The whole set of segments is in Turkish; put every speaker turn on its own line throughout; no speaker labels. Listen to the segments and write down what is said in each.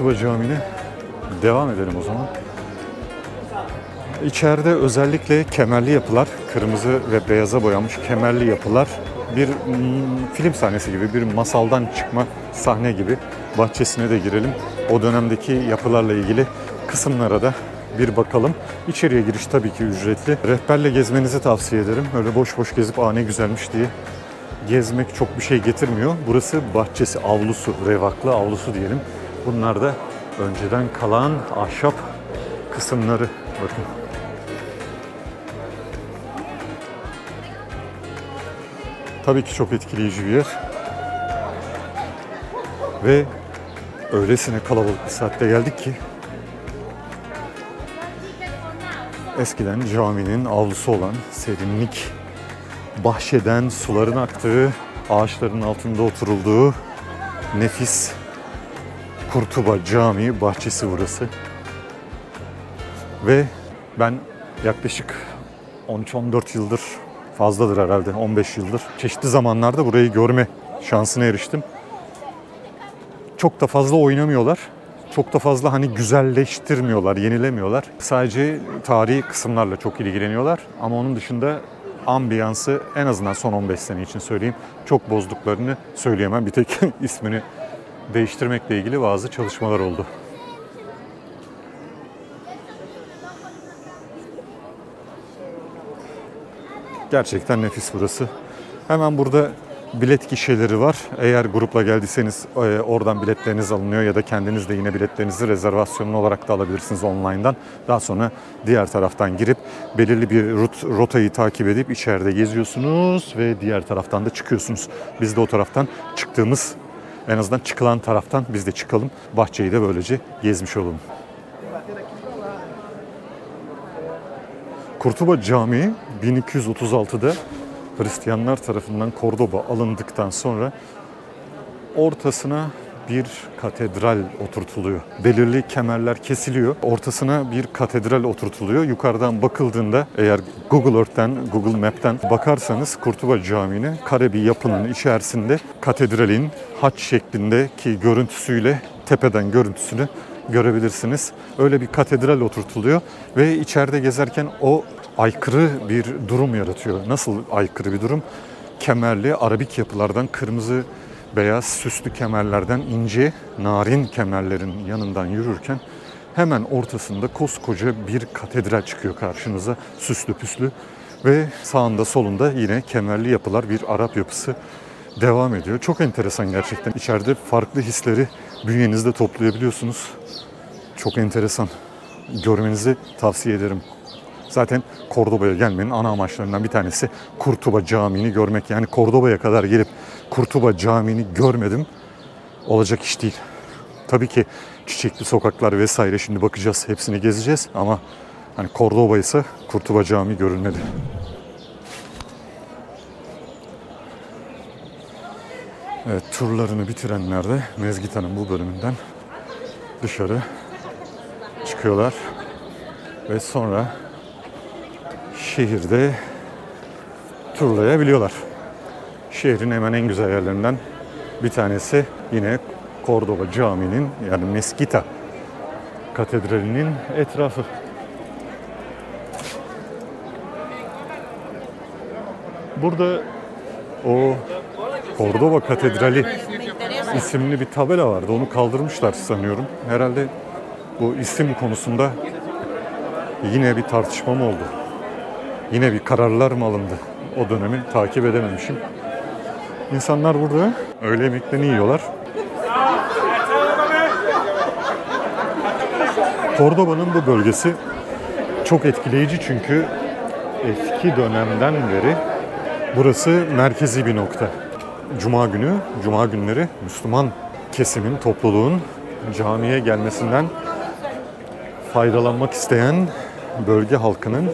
Kurtuba Camii'ne devam edelim o zaman. İçeride özellikle kemerli yapılar, kırmızı ve beyaza boyanmış kemerli yapılar bir film sahnesi gibi, bir masaldan çıkma sahne gibi. Bahçesine de girelim. O dönemdeki yapılarla ilgili kısımlara da bir bakalım. İçeriye giriş tabii ki ücretli. Rehberle gezmenizi tavsiye ederim. Öyle boş boş gezip ne güzelmiş diye gezmek çok bir şey getirmiyor. Burası bahçesi, avlusu, revaklı avlusu diyelim. Bunlar da önceden kalan ahşap kısımları. Bakın. Tabii ki çok etkileyici bir yer. Ve öylesine kalabalık bir saatte geldik ki eskiden caminin avlusu olan, serinlik bahşeden suların aktığı, ağaçların altında oturulduğu nefis Kurtuba Camii bahçesi burası. Ve ben yaklaşık 13-14 yıldır, fazladır herhalde 15 yıldır, çeşitli zamanlarda burayı görme şansına eriştim. Çok da fazla oynamıyorlar. Çok da fazla güzelleştirmiyorlar, yenilemiyorlar. Sadece tarihi kısımlarla çok ilgileniyorlar. Ama onun dışında ambiyansı, en azından son 15 sene için söyleyeyim, çok bozduklarını söyleyemem. Bir tek ismini değiştirmekle ilgili bazı çalışmalar oldu. Gerçekten nefis burası. Hemen burada bilet gişeleri var. Eğer grupla geldiyseniz oradan biletleriniz alınıyor ya da kendiniz de yine biletlerinizi rezervasyonlu olarak da alabilirsiniz online'dan. Daha sonra diğer taraftan girip belirli bir rotayı takip edip içeride geziyorsunuz ve diğer taraftan da çıkıyorsunuz. Biz de o taraftan çıktığımız, en azından çıkılan taraftan biz de çıkalım. Bahçeyi de böylece gezmiş olalım. Kurtuba Camii 1236'da Hristiyanlar tarafından Kordoba alındıktan sonra ortasına bir katedral oturtuluyor. Belirli kemerler kesiliyor. Ortasına bir katedral oturtuluyor. Yukarıdan bakıldığında eğer Google Earth'ten, Google Map'ten bakarsanız Kurtuba Camii'ne kare bir yapının içerisinde katedralin haç şeklindeki görüntüsüyle tepeden görüntüsünü görebilirsiniz. Öyle bir katedral oturtuluyor ve içeride gezerken o aykırı bir durum yaratıyor. Nasıl aykırı bir durum? Kemerli arabik yapılardan, kırmızı beyaz süslü kemerlerden ince narin kemerlerin yanından yürürken hemen ortasında koskoca bir katedral çıkıyor karşınıza, süslü püslü ve sağında solunda yine kemerli yapılar, bir Arap yapısı devam ediyor. Çok enteresan gerçekten. İçeride farklı hisleri bünyenizde toplayabiliyorsunuz. Çok enteresan. Görmenizi tavsiye ederim. Zaten Kordoba'ya gelmenin ana amaçlarından bir tanesi Kurtuba Camii'ni görmek. Yani Kordoba'ya kadar gelip Kurtuba Camii'ni görmedim, olacak iş değil. Tabii ki çiçekli sokaklar vesaire, şimdi bakacağız, hepsini gezeceğiz ama Kordoba ise Kurtuba Camii görülmeli. Evet, turlarını bitirenler de Mezgita'nın bu bölümünden dışarı çıkıyorlar ve sonra şehirde turlayabiliyorlar. Şehrin hemen en güzel yerlerinden bir tanesi yine Kordoba Camii'nin, yani Mezgita Katedrali'nin etrafı. Burada o Kordoba Katedrali isimli bir tabela vardı. Onu kaldırmışlar sanıyorum. Herhalde bu isim konusunda yine bir tartışma mı oldu? Yine bir kararlar mı alındı? O dönemi takip edememişim. İnsanlar burada öğle yemeklerini yiyorlar. Kordoba'nın bu bölgesi çok etkileyici çünkü eski dönemden beri burası merkezi bir nokta. Cuma günleri Müslüman kesimin, topluluğun camiye gelmesinden faydalanmak isteyen bölge halkının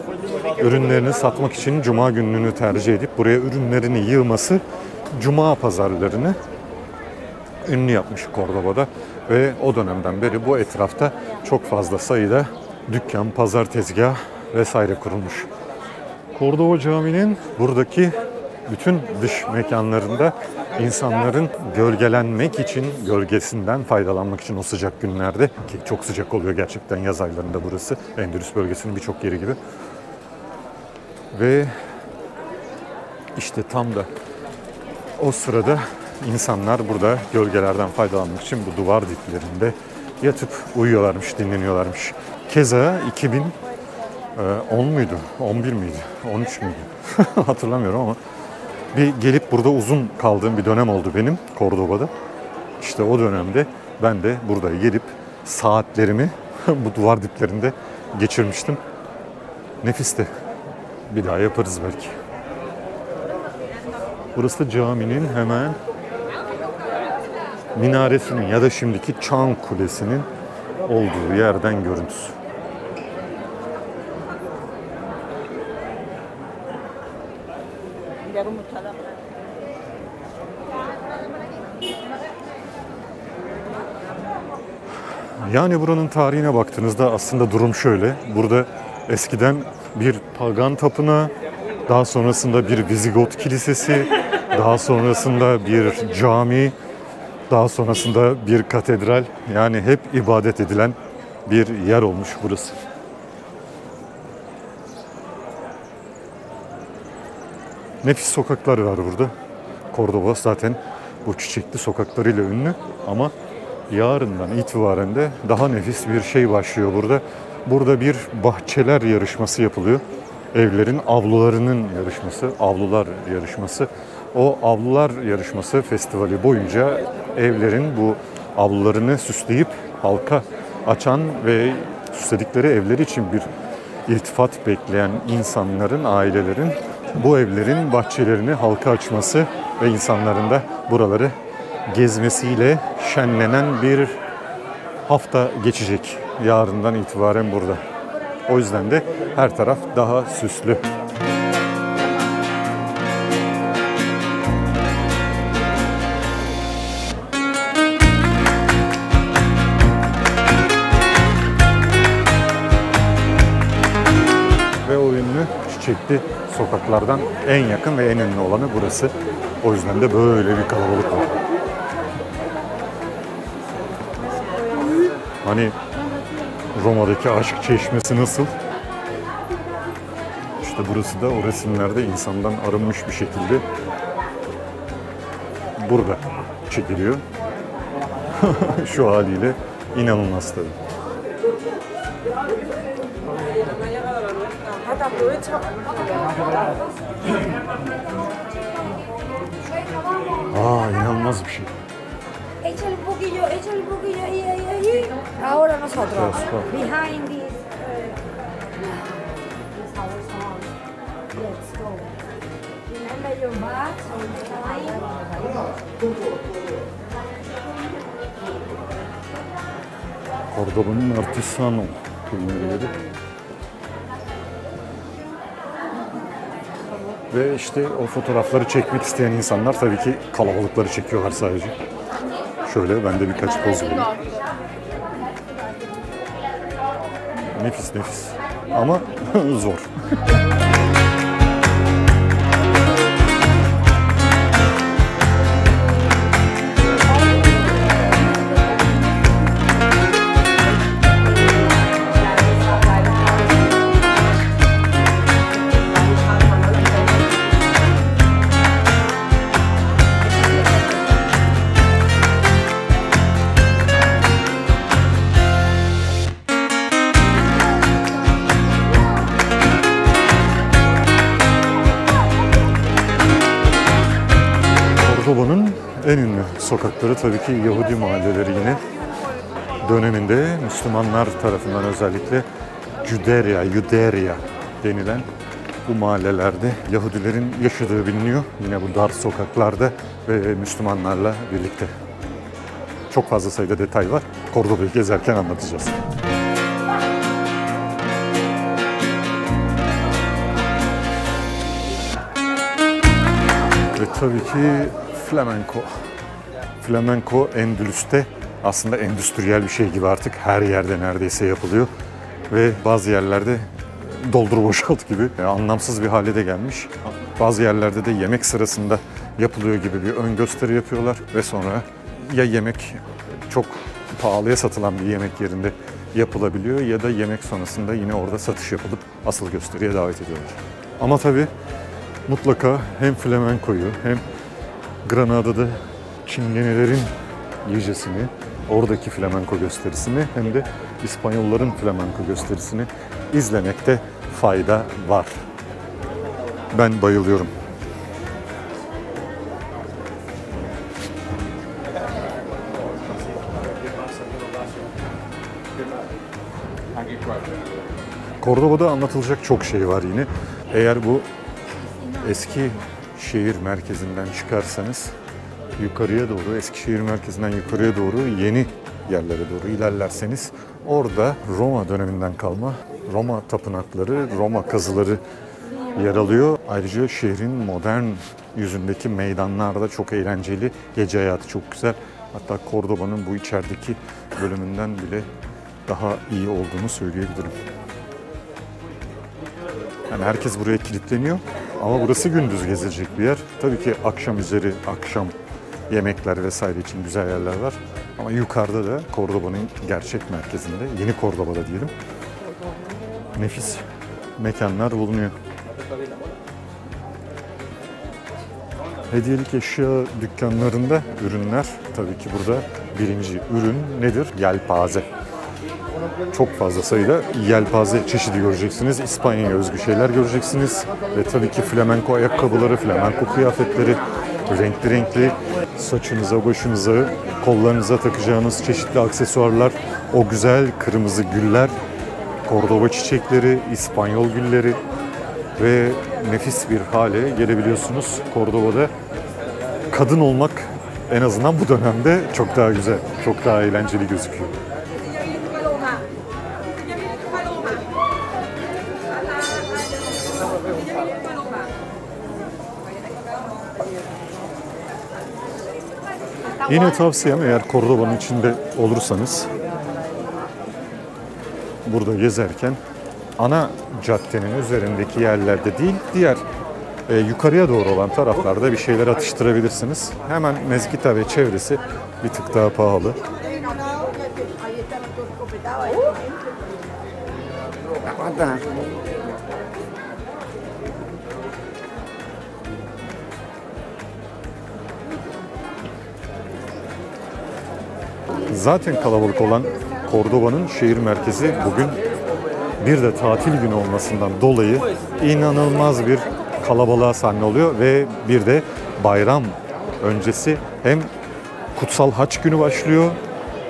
ürünlerini satmak için Cuma gününü tercih edip buraya ürünlerini yığması Cuma pazarlarını ünlü yapmış Kordoba'da ve o dönemden beri bu etrafta çok fazla sayıda dükkan, pazar tezgahı vesaire kurulmuş. Kordoba Camii'nin buradaki bütün dış mekanlarında insanların gölgelenmek için, gölgesinden faydalanmak için o sıcak günlerde, ki çok sıcak oluyor gerçekten yaz aylarında burası, Endülüs bölgesinin birçok yeri gibi. Ve işte tam da o sırada insanlar burada gölgelerden faydalanmak için bu duvar diplerinde yatıp uyuyorlarmış, dinleniyorlarmış. Keza 2010 muydu, 11 miydi, 13 müydü hatırlamıyorum ama bir gelip burada uzun kaldığım bir dönem oldu benim Cordoba'da. İşte o dönemde ben de burada gelip saatlerimi bu duvar diplerinde geçirmiştim. Nefisti. Bir daha yaparız belki. Burası da caminin hemen minaresinin ya da şimdiki Çan Kulesi'nin olduğu yerden görüntüsü. Yani buranın tarihine baktığınızda aslında durum şöyle. Burada eskiden bir pagan tapınağı, daha sonrasında bir Vizigot kilisesi, daha sonrasında bir cami, daha sonrasında bir katedral. Yani hep ibadet edilen bir yer olmuş burası. Nefis sokaklar var burada. Cordoba zaten bu çiçekli sokaklarıyla ünlü ama yarından itibaren de daha nefis bir şey başlıyor burada. Burada bir bahçeler yarışması yapılıyor. Evlerin avlularının yarışması, avlular yarışması. O avlular yarışması festivali boyunca evlerin bu avlularını süsleyip halka açan ve süsledikleri evleri için bir iltifat bekleyen insanların, ailelerin bu evlerin bahçelerini halka açması ve insanların da buraları gezmesiyle şenlenen bir hafta geçecek yarından itibaren burada. O yüzden de her taraf daha süslü. Ve o ünlü çiçekli sokaklardan en yakın ve en ünlü olanı burası. O yüzden de böyle bir kalabalık var. Hani Roma'daki aşk çeşmesi nasıl? İşte burası da o resimlerde insandan arınmış bir şekilde burada çekiliyor. Şu haliyle inanılmaz tabii. İnanılmaz bir şey.
Échale un poquillo ahí. Ahora nosotros, behind this. Let's go. Remember your bags all the time.
Cordoba'nın Artisano peynirleri. Ve işte o fotoğrafları çekmek isteyen insanlar tabii ki kalabalıkları çekiyorlar sadece. Şöyle ben de birkaç poz vereyim. Nefis nefis. Ama zor. Cordoba'nın en ünlü sokakları tabii ki Yahudi mahalleleri yine. Döneminde Müslümanlar tarafından özellikle Juderia denilen bu mahallelerde Yahudilerin yaşadığı biliniyor. Yine bu dar sokaklarda ve Müslümanlarla birlikte. Çok fazla sayıda detay var. Cordoba'yı gezerken anlatacağız. Ve tabii ki flamenco. Flamenco Endülüs'te aslında endüstriyel bir şey gibi artık her yerde neredeyse yapılıyor. Ve bazı yerlerde doldur boşalt gibi anlamsız bir hale de gelmiş. Bazı yerlerde de yemek sırasında yapılıyor gibi bir ön gösteri yapıyorlar ve sonra ya yemek çok pahalıya satılan bir yemek yerinde yapılabiliyor ya da yemek sonrasında yine orada satış yapılıp asıl gösteriye davet ediyorlar. Ama tabii mutlaka hem flamenkoyu hem Granada'da Çingenelerin yiyecesini, oradaki flamenko gösterisini hem de İspanyolların flamenko gösterisini izlemekte fayda var. Ben bayılıyorum. Cordoba'da anlatılacak çok şey var yine. Eğer bu eski şehir merkezinden çıkarsanız yukarıya doğru, Eskişehir merkezinden yukarıya doğru yeni yerlere doğru ilerlerseniz orada Roma döneminden kalma Roma tapınakları, Roma kazıları yer alıyor. Ayrıca şehrin modern yüzündeki meydanlarda çok eğlenceli, gece hayatı çok güzel. Hatta Cordoba'nın bu içerideki bölümünden bile daha iyi olduğunu söyleyebilirim. Yani herkes buraya kilitleniyor ama burası gündüz gezilecek bir yer. Tabii ki akşam üzeri, akşam yemekler vesaire için güzel yerler var. Ama yukarıda da Cordoba'nın gerçek merkezinde, yeni Cordoba'da diyelim, nefis mekanlar bulunuyor. Hediyelik eşya dükkanlarında ürünler, tabii ki burada birinci ürün nedir? Yelpaze. Çok fazla sayıda yelpaze çeşidi göreceksiniz. İspanya'ya özgü şeyler göreceksiniz. Ve tabii ki flamenko ayakkabıları, flamenko kıyafetleri, renkli renkli saçınıza, başınıza, kollarınıza takacağınız çeşitli aksesuarlar, o güzel kırmızı güller, Cordoba çiçekleri, İspanyol gülleri ve nefis bir hale gelebiliyorsunuz. Cordoba'da kadın olmak en azından bu dönemde çok daha güzel, çok daha eğlenceli gözüküyor. Yine tavsiyem, eğer Cordoba'nın içinde olursanız burada gezerken ana caddenin üzerindeki yerlerde değil, diğer yukarıya doğru olan taraflarda bir şeyler atıştırabilirsiniz. Hemen Mezquita ve çevresi bir tık daha pahalı. Zaten kalabalık olan Cordoba'nın şehir merkezi bugün bir de tatil günü olmasından dolayı inanılmaz bir kalabalığa sahne oluyor ve bir de bayram öncesi hem Kutsal Haç günü başlıyor,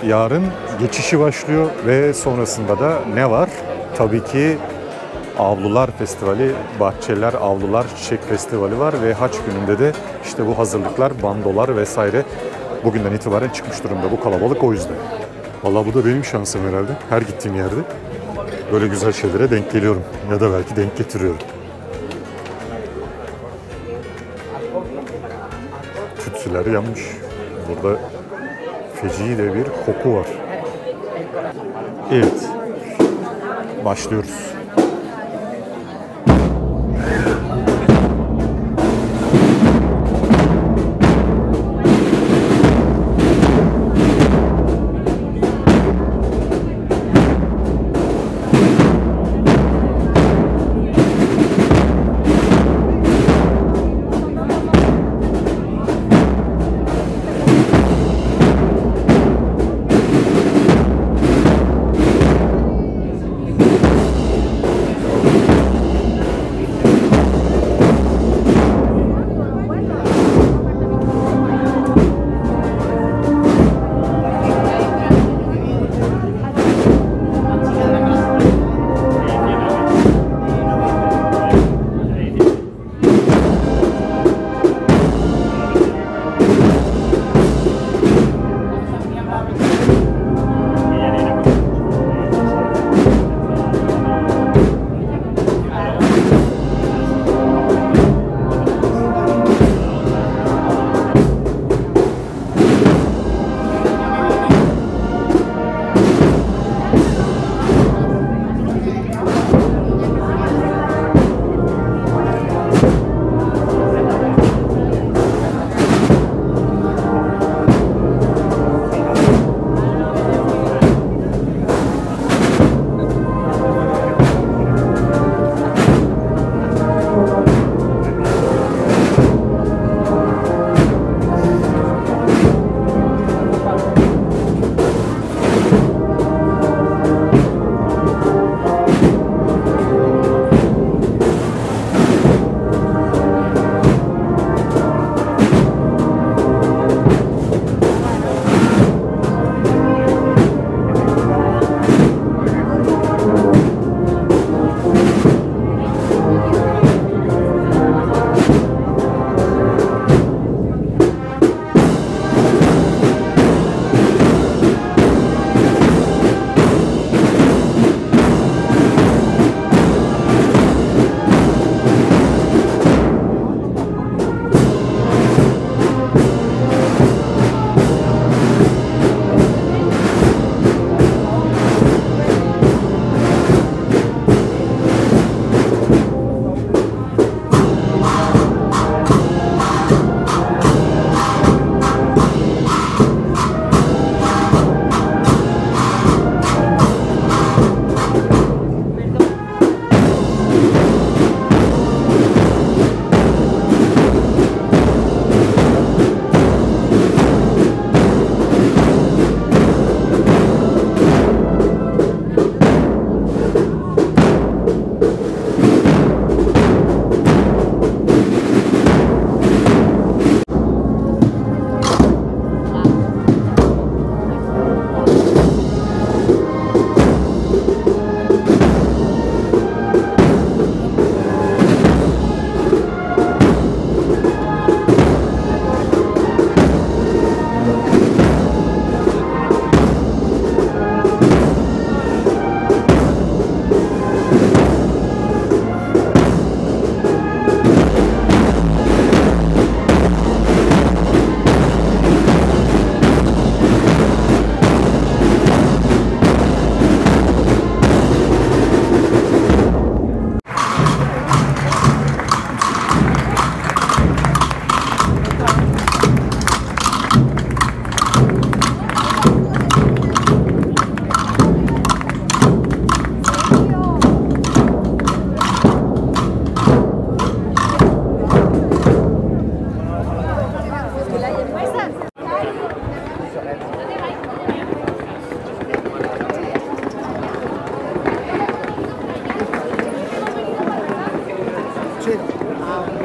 yarın geçişi başlıyor ve sonrasında da ne var? Tabii ki Avlular Festivali, Bahçeler, Avlular, Çiçek Festivali var ve Haç gününde de işte bu hazırlıklar, bandolar vesaire bugünden itibaren çıkmış durumda. Bu kalabalık o yüzden. Vallahi bu da benim şansım herhalde. Her gittiğim yerde böyle güzel şeylere denk geliyorum ya da belki denk getiriyorum. Tütsüler yanmış. Burada feci de bir koku var. Evet. Başlıyoruz.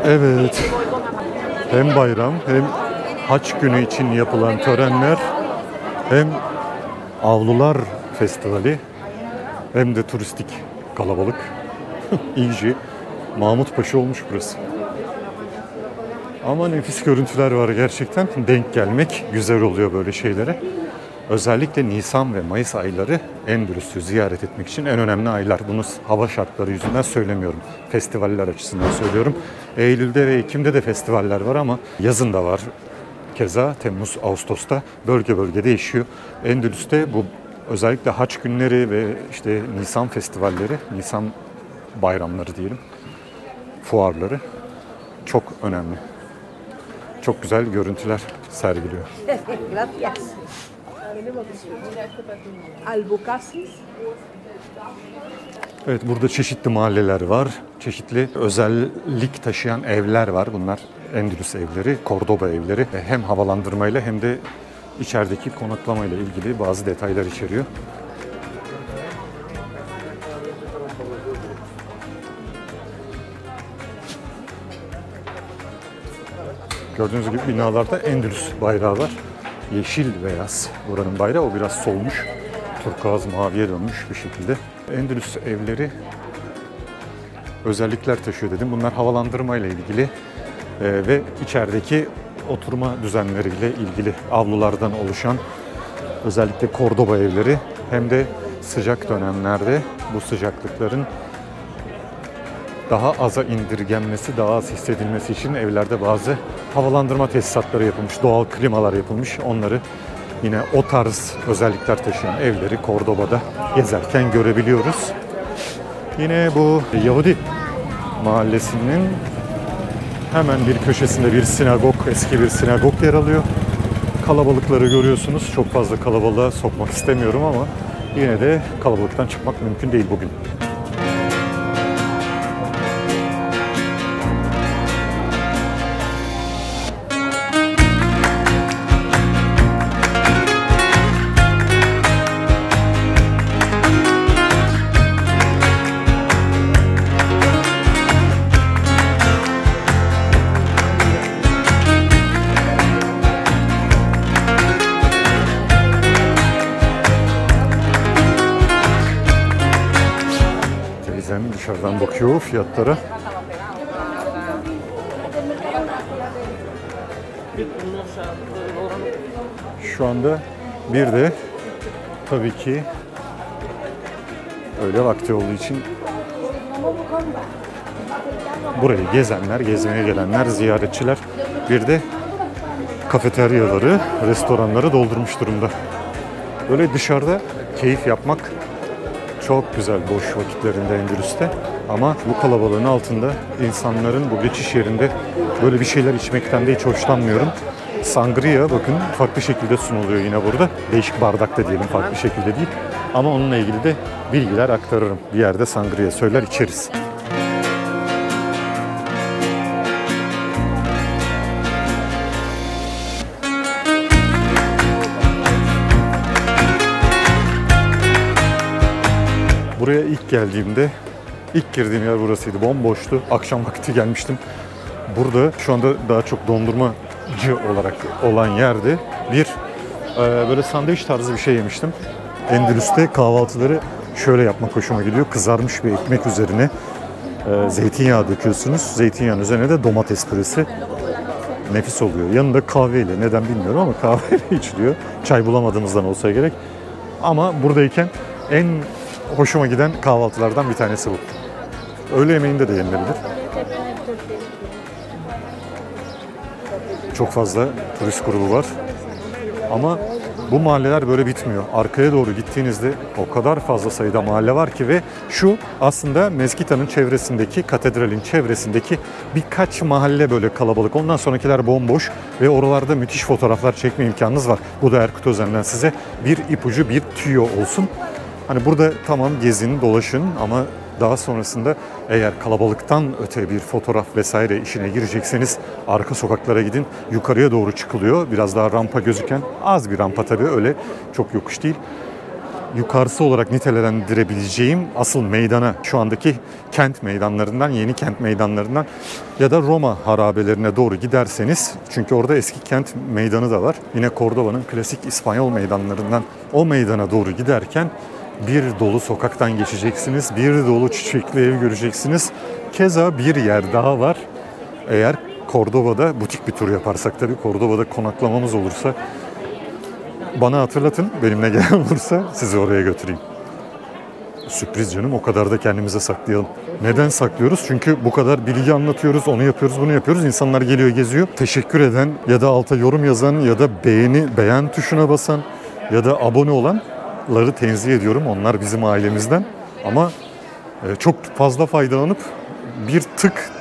Evet. Hem bayram hem haç günü için yapılan törenler hem Avlular Festivali hem de turistik kalabalık. İyice Mahmutpaşa olmuş burası. Ama nefis görüntüler var gerçekten. Denk gelmek güzel oluyor böyle şeylere. Özellikle Nisan ve Mayıs ayları Endülüs'ü ziyaret etmek için en önemli aylar. Bunu hava şartları yüzünden söylemiyorum. Festivaller açısından söylüyorum. Eylül'de ve Ekim'de de festivaller var ama yazın da var. Keza Temmuz, Ağustos'ta bölge bölge değişiyor. Endülüs'te bu özellikle haç günleri ve işte Nisan festivalleri, Nisan bayramları diyelim, fuarları çok önemli. Çok güzel görüntüler sergiliyor.
Gracias. Albucasis.
Evet, burada çeşitli mahalleler var. Çeşitli özellik taşıyan evler var. Bunlar Endülüs evleri, Kordoba evleri. Hem havalandırmayla hem de içerideki konaklamayla ilgili bazı detaylar içeriyor. Gördüğünüz gibi binalarda Endülüs bayrağı var. Yeşil beyaz buranın bayrağı. O biraz solmuş. Turkuaz maviye dönmüş bir şekilde. Endülüs evleri özellikler taşıyor dedim. Bunlar havalandırmayla ilgili ve içerideki oturma düzenleriyle ilgili avlulardan oluşan özellikle Kordoba evleri hem de sıcak dönemlerde bu sıcaklıkların daha aza indirgenmesi, daha az hissedilmesi için evlerde bazı havalandırma tesisatları yapılmış, doğal klimalar yapılmış. Onları yine o tarz özellikler taşıyan evleri Kordoba'da gezerken görebiliyoruz. Yine bu Yahudi mahallesinin hemen bir köşesinde bir sinagog, eski bir sinagog yer alıyor. Kalabalıkları görüyorsunuz. Çok fazla kalabalığa sokmak istemiyorum ama yine de kalabalıktan çıkmak mümkün değil bugün. Dışarıdan bakıyor fiyatlara. Şu anda bir de tabii ki öğle vakti olduğu için burayı gezenler, gezmeye gelenler, ziyaretçiler bir de kafeteryaları, restoranları doldurmuş durumda. Böyle dışarıda keyif yapmak çok güzel boş vakitlerinde Endülüs'te. Ama bu kalabalığın altında insanların bu geçiş yerinde böyle bir şeyler içmekten de hiç hoşlanmıyorum. Sangria bakın farklı şekilde sunuluyor yine burada. Değişik bardakta diyelim, farklı şekilde değil. Ama onunla ilgili de bilgiler aktarırım. Bir yerde sangria söyler içeriz. Buraya ilk geldiğimde, ilk girdiğim yer burasıydı. Bomboştu. Akşam vakti gelmiştim. Burada şu anda daha çok dondurmacı olarak olan yerde bir böyle sandviç tarzı bir şey yemiştim. Endülüs'te kahvaltıları şöyle yapmak hoşuma gidiyor. Kızarmış bir ekmek üzerine zeytinyağı döküyorsunuz. Zeytinyağının üzerine de domates püresi. Nefis oluyor. Yanında kahveyle, neden bilmiyorum ama kahveyle içiliyor. Çay bulamadığımızdan olsa gerek. Ama buradayken en hoşuma giden kahvaltılardan bir tanesi bu. Öğle yemeğinde de yenilebilir. Çok fazla turist grubu var. Ama bu mahalleler böyle bitmiyor. Arkaya doğru gittiğinizde o kadar fazla sayıda mahalle var ki ve şu aslında Mezquita'nın çevresindeki, katedralin çevresindeki birkaç mahalle böyle kalabalık. Ondan sonrakiler bomboş ve oralarda müthiş fotoğraflar çekme imkanınız var. Bu da Erkut Özen'den size bir ipucu, bir tüyo olsun. Hani burada tamam gezin, dolaşın ama daha sonrasında eğer kalabalıktan öte bir fotoğraf vesaire işine girecekseniz arka sokaklara gidin. Yukarıya doğru çıkılıyor. Biraz daha rampa gözüken, az bir rampa tabii, öyle çok yokuş değil. yukarısı olarak nitelendirebileceğim asıl meydana, şu andaki kent meydanlarından, yeni kent meydanlarından ya da Roma harabelerine doğru giderseniz, çünkü orada eski kent meydanı da var. Yine Cordoba'nın klasik İspanyol meydanlarından o meydana doğru giderken bir dolu sokaktan geçeceksiniz, bir dolu çiçekli ev göreceksiniz. Keza bir yer daha var. Eğer Cordoba'da butik bir tur yaparsak, tabii Cordoba'da konaklamamız olursa bana hatırlatın, benimle gelen olursa sizi oraya götüreyim. Sürpriz canım, o kadar da kendimize saklayalım. Neden saklıyoruz? Çünkü bu kadar bilgi anlatıyoruz, onu yapıyoruz, bunu yapıyoruz. İnsanlar geliyor, geziyor. Teşekkür eden ya da alta yorum yazan ya da beğen tuşuna basan ya da abone olanları tenzih ediyorum. Onlar bizim ailemizden. Ama çok fazla faydalanıp bir tık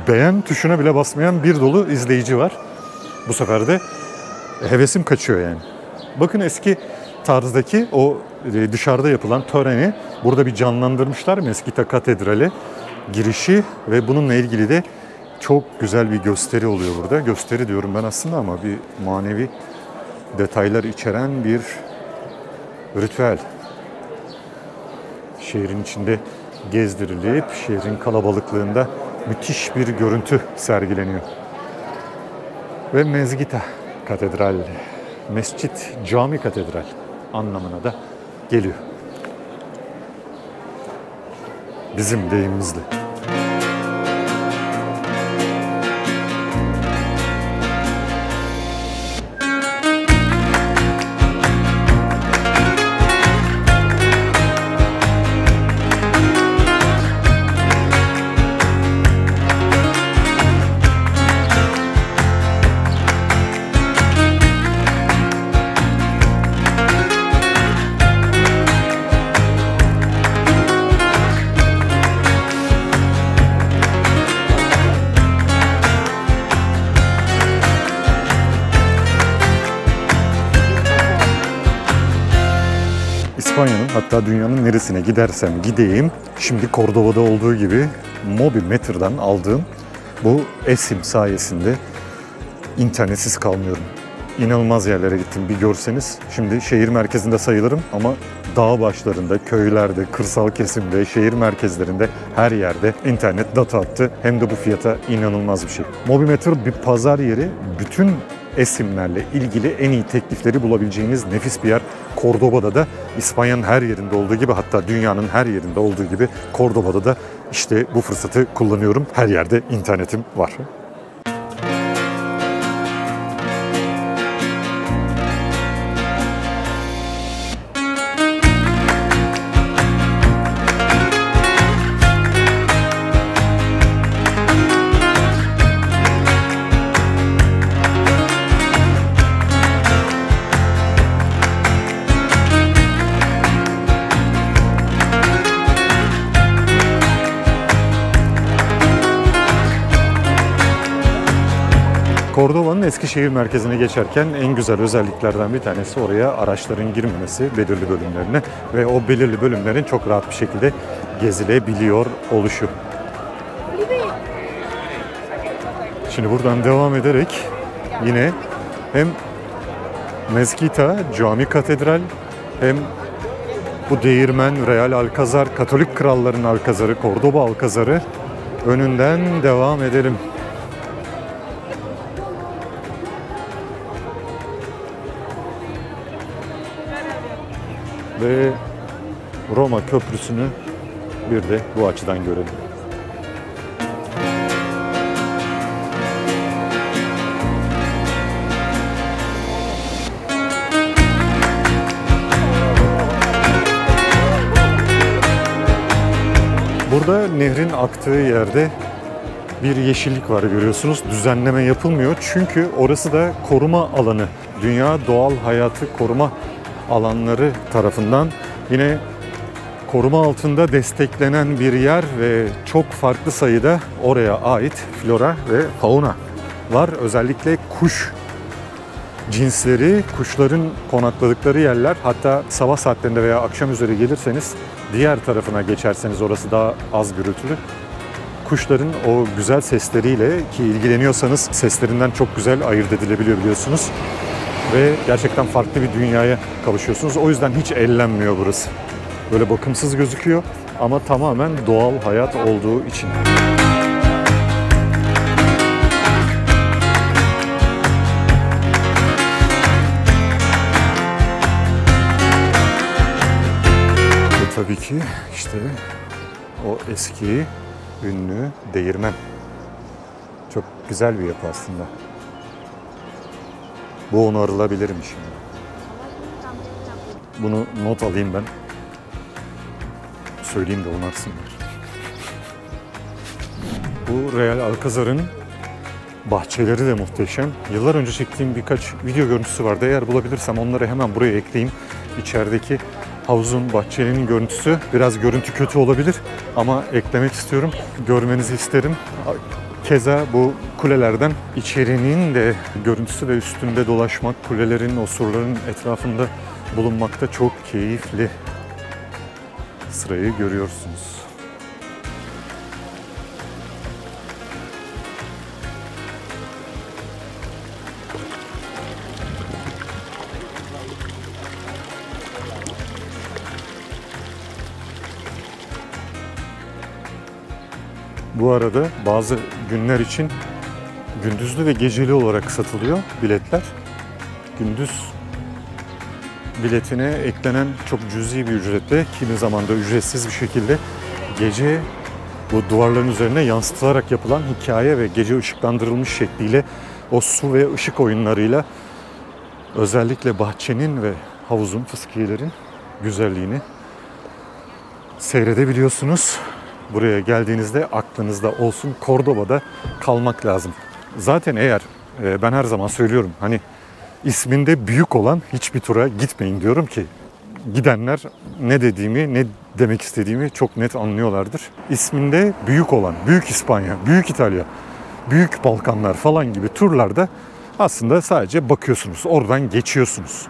beğen tuşuna bile basmayan bir dolu izleyici var. Bu sefer de hevesim kaçıyor yani. Bakın eski tarzdaki o dışarıda yapılan töreni burada bir canlandırmışlar. Mezquita Katedrali girişi ve bununla ilgili de çok güzel bir gösteri oluyor burada. Gösteri diyorum ben aslında ama bir manevi detaylar içeren bir ritüel. Şehrin içinde gezdirilip şehrin kalabalıklığında müthiş bir görüntü sergileniyor. Ve Mezquita Katedral, mescit, cami katedral anlamına da geliyor. Bizim deyimimizle. İspanya'nın, hatta dünyanın neresine gidersem gideyim, şimdi Cordoba'da olduğu gibi Mobimetter'dan aldığım bu eSIM sayesinde internetsiz kalmıyorum. İnanılmaz yerlere gittim, bir görseniz. Şimdi şehir merkezinde sayılırım ama dağ başlarında, köylerde, kırsal kesimde, şehir merkezlerinde her yerde internet data attı. Hem de bu fiyata inanılmaz bir şey. Mobimetter bir pazar yeri, bütün eSIM'lerle ilgili en iyi teklifleri bulabileceğiniz nefis bir yer. Cordoba'da da İspanya'nın her yerinde olduğu gibi, hatta dünyanın her yerinde olduğu gibi Cordoba'da da işte bu fırsatı kullanıyorum. Her yerde internetim var. Cordoba'nın eski şehir merkezine geçerken en güzel özelliklerden bir tanesi oraya araçların girmemesi belirli bölümlerine ve o belirli bölümlerin çok rahat bir şekilde gezilebiliyor oluşu. Şimdi buradan devam ederek yine hem Mezquita, cami katedral, hem bu değirmen, Real Alcazar, Katolik kralların Alcazarı, Cordoba Alcazarı önünden devam edelim. Ve Roma Köprüsü'nü bir de bu açıdan görelim. Burada nehrin aktığı yerde bir yeşillik var, görüyorsunuz. Düzenleme yapılmıyor çünkü orası da koruma alanı. Dünya Doğal Hayatı Koruma Alanları tarafından yine koruma altında desteklenen bir yer ve çok farklı sayıda oraya ait flora ve fauna var. Özellikle kuş cinsleri, kuşların konakladıkları yerler, hatta sabah saatlerinde veya akşam üzeri gelirseniz diğer tarafına geçerseniz orası daha az gürültülü. Kuşların o güzel sesleriyle, ki ilgileniyorsanız seslerinden çok güzel ayırt edilebiliyor biliyorsunuz. ve gerçekten farklı bir dünyaya kavuşuyorsunuz. O yüzden hiç ellenmiyor burası. Böyle bakımsız gözüküyor ama tamamen doğal hayat olduğu için. Ve tabii ki işte o eski ünlü değirmen. Çok güzel bir yapı aslında. Bu onarılabilirmiş şimdi. Bunu not alayım ben. Söyleyeyim de onarsınlar. Bu Real Alcázar'ın bahçeleri de muhteşem. Yıllar önce çektiğim birkaç video görüntüsü vardı. Eğer bulabilirsem onları hemen buraya ekleyeyim. İçerideki havuzun, bahçenin görüntüsü biraz görüntü kötü olabilir ama eklemek istiyorum. Görmenizi isterim. Keza bu kulelerden içerinin de görüntüsü ve üstünde dolaşmak, kulelerin, o surların etrafında bulunmakta çok keyifli. Sırayı görüyorsunuz. Bu arada bazı günler için gündüzlü ve geceli olarak satılıyor biletler. Gündüz biletine eklenen çok cüzi bir ücretle, kimi zaman da ücretsiz bir şekilde gece bu duvarların üzerine yansıtılarak yapılan hikaye ve gece ışıklandırılmış şekliyle o su ve ışık oyunlarıyla özellikle bahçenin ve havuzun, fıskiyelerin güzelliğini seyredebiliyorsunuz. Buraya geldiğinizde aklınızda olsun, Cordoba'da kalmak lazım. Zaten eğer ben her zaman söylüyorum hani isminde büyük olan hiçbir tura gitmeyin diyorum ki gidenler ne dediğimi, ne demek istediğimi çok net anlıyorlardır. İsminde büyük olan, Büyük İspanya, Büyük İtalya, Büyük Balkanlar falan gibi turlarda aslında sadece bakıyorsunuz, oradan geçiyorsunuz.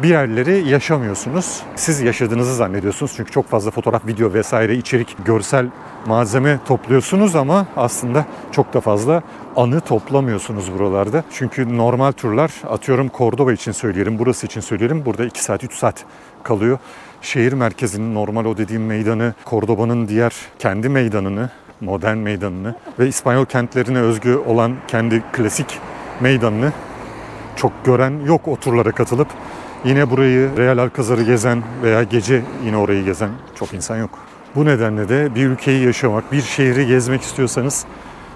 Bir yerleri yaşamıyorsunuz. Siz yaşadığınızı zannediyorsunuz. Çünkü çok fazla fotoğraf, video vesaire içerik, görsel malzeme topluyorsunuz ama aslında çok da fazla anı toplamıyorsunuz buralarda. Çünkü normal turlar, atıyorum Cordoba için söyleyelim, burası için söyleyelim, burada 2 saat, 3 saat kalıyor. Şehir merkezinin normal o dediğim meydanı, Cordoba'nın diğer kendi meydanını, modern meydanını ve İspanyol kentlerine özgü olan kendi klasik meydanını çok gören yok o turlara katılıp. Yine burayı, Real Alcázar'ı gezen veya gece yine orayı gezen çok insan yok. Bu nedenle de bir ülkeyi yaşamak, bir şehri gezmek istiyorsanız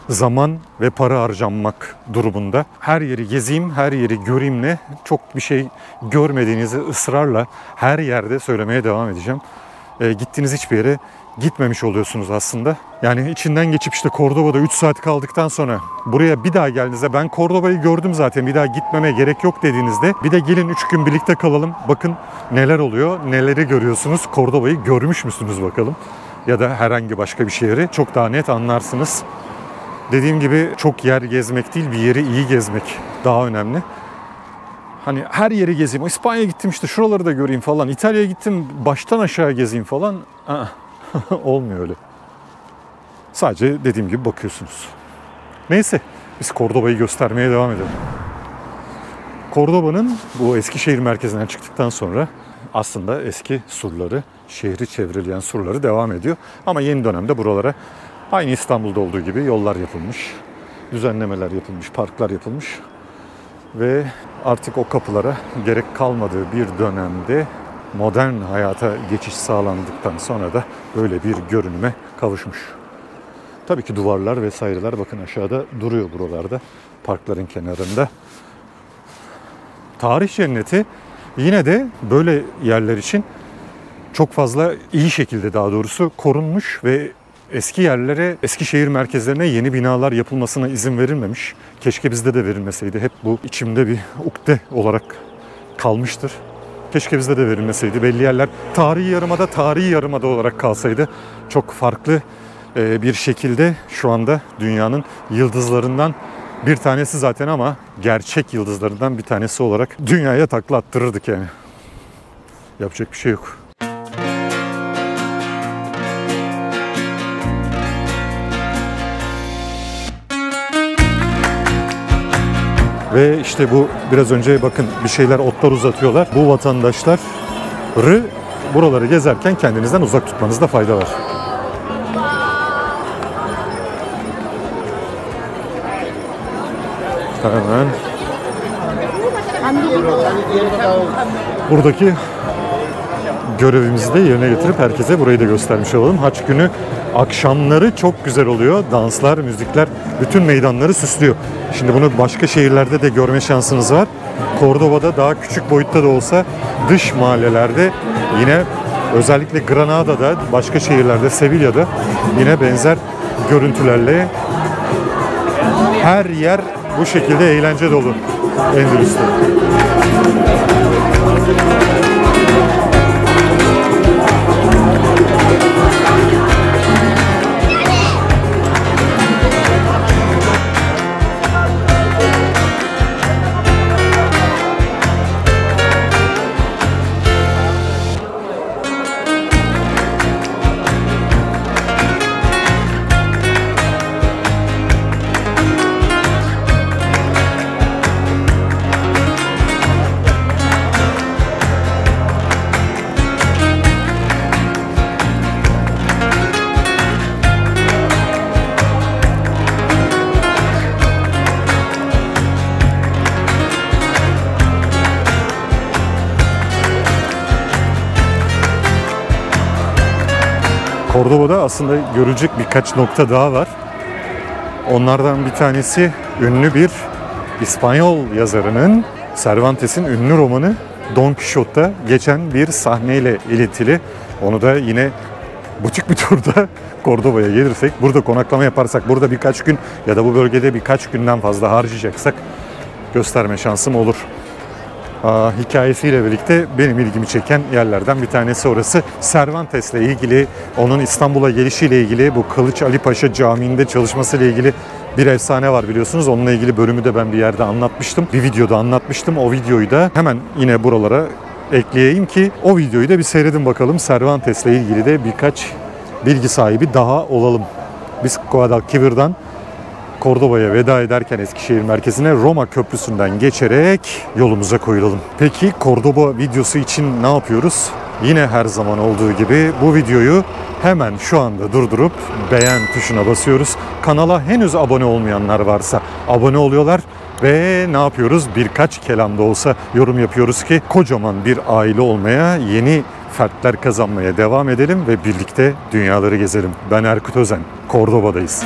zaman ve para harcanmak durumunda. Her yeri gezeyim, her yeri göreyimle çok bir şey görmediğinizi ısrarla her yerde söylemeye devam edeceğim. Gittiğiniz hiçbir yere gitmemiş oluyorsunuz aslında. Yani içinden geçip işte Cordoba'da 3 saat kaldıktan sonra buraya bir daha geldiğinizde ben Cordoba'yı gördüm zaten bir daha gitmeme gerek yok dediğinizde bir de gelin 3 gün birlikte kalalım. Bakın neler oluyor, neleri görüyorsunuz. Cordoba'yı görmüş müsünüz bakalım. Ya da herhangi başka bir şehri çok daha net anlarsınız. Dediğim gibi çok yer gezmek değil, bir yeri iyi gezmek daha önemli. Hani her yeri gezeyim, İspanya'ya gittim işte şuraları da göreyim falan, İtalya'ya gittim baştan aşağı gezeyim falan. Olmuyor öyle. Sadece dediğim gibi bakıyorsunuz. Neyse biz Cordoba'yı göstermeye devam edelim. Cordoba'nın bu eski şehir merkezinden çıktıktan sonra aslında eski surları, şehri çevreleyen surları devam ediyor. Ama yeni dönemde buralara aynı İstanbul'da olduğu gibi yollar yapılmış, düzenlemeler yapılmış, parklar yapılmış. Ve artık o kapılara gerek kalmadığı bir dönemde modern hayata geçiş sağlandıktan sonra da böyle bir görünüme kavuşmuş. Tabii ki duvarlar vesaireler bakın aşağıda duruyor buralarda, parkların kenarında. Tarih cenneti yine de böyle yerler için çok fazla iyi şekilde daha doğrusu korunmuş ve eski yerlere, eski şehir merkezlerine yeni binalar yapılmasına izin verilmemiş. Keşke bizde de verilmeseydi. Hep bu içimde bir ukde olarak kalmıştır. Keşke bizde de verilmeseydi. Belli yerler tarihi yarımada olarak kalsaydı çok farklı bir şekilde şu anda dünyanın yıldızlarından bir tanesi zaten ama gerçek yıldızlarından bir tanesi olarak dünyaya takla attırırdık yani. Yapacak bir şey yok. Ve işte bu biraz önce bakın bir şeyler, otlar uzatıyorlar. Bu vatandaşları buraları gezerken kendinizden uzak tutmanızda fayda var. Hemen buradaki görevimizi de yerine getirip herkese burayı da göstermiş olalım. Haç günü akşamları çok güzel oluyor. Danslar, müzikler bütün meydanları süslüyor. Şimdi bunu başka şehirlerde de görme şansınız var. Cordoba'da daha küçük boyutta da olsa dış mahallelerde yine özellikle Granada'da, başka şehirlerde, Sevilla'da yine benzer görüntülerle her yer bu şekilde eğlence dolu Endülüs'te. Cordoba'da aslında görülecek birkaç nokta daha var. Onlardan bir tanesi ünlü bir İspanyol yazarının, Cervantes'in ünlü romanı Don Quixote'da geçen bir sahneyle ilintili. Onu da yine butik bir turda Cordoba'ya gelirsek, burada konaklama yaparsak, burada birkaç gün ya da bu bölgede birkaç günden fazla harcayacaksak gösterme şansım olur. Hikayesiyle birlikte benim ilgimi çeken yerlerden bir tanesi orası. Cervantes'le ilgili, onun İstanbul'a gelişiyle ilgili, bu Kılıç Ali Paşa Camii'nde çalışmasıyla ilgili bir efsane var biliyorsunuz. Onunla ilgili bölümü de ben bir yerde anlatmıştım. Bir videoda anlatmıştım. O videoyu da hemen yine buralara ekleyeyim ki o videoyu da bir seyredin bakalım. Cervantes'le ilgili de birkaç bilgi sahibi daha olalım. Biz Guadalquivir'den Cordoba'ya veda ederken Eskişehir merkezine Roma Köprüsü'nden geçerek yolumuza koyulalım. Peki Cordoba videosu için ne yapıyoruz? Yine her zaman olduğu gibi bu videoyu hemen şu anda durdurup beğen tuşuna basıyoruz. Kanala henüz abone olmayanlar varsa abone oluyorlar ve ne yapıyoruz? Birkaç kelam da olsa yorum yapıyoruz ki kocaman bir aile olmaya, yeni fertler kazanmaya devam edelim ve birlikte dünyaları gezelim. Ben Erkut Özen, Cordoba'dayız.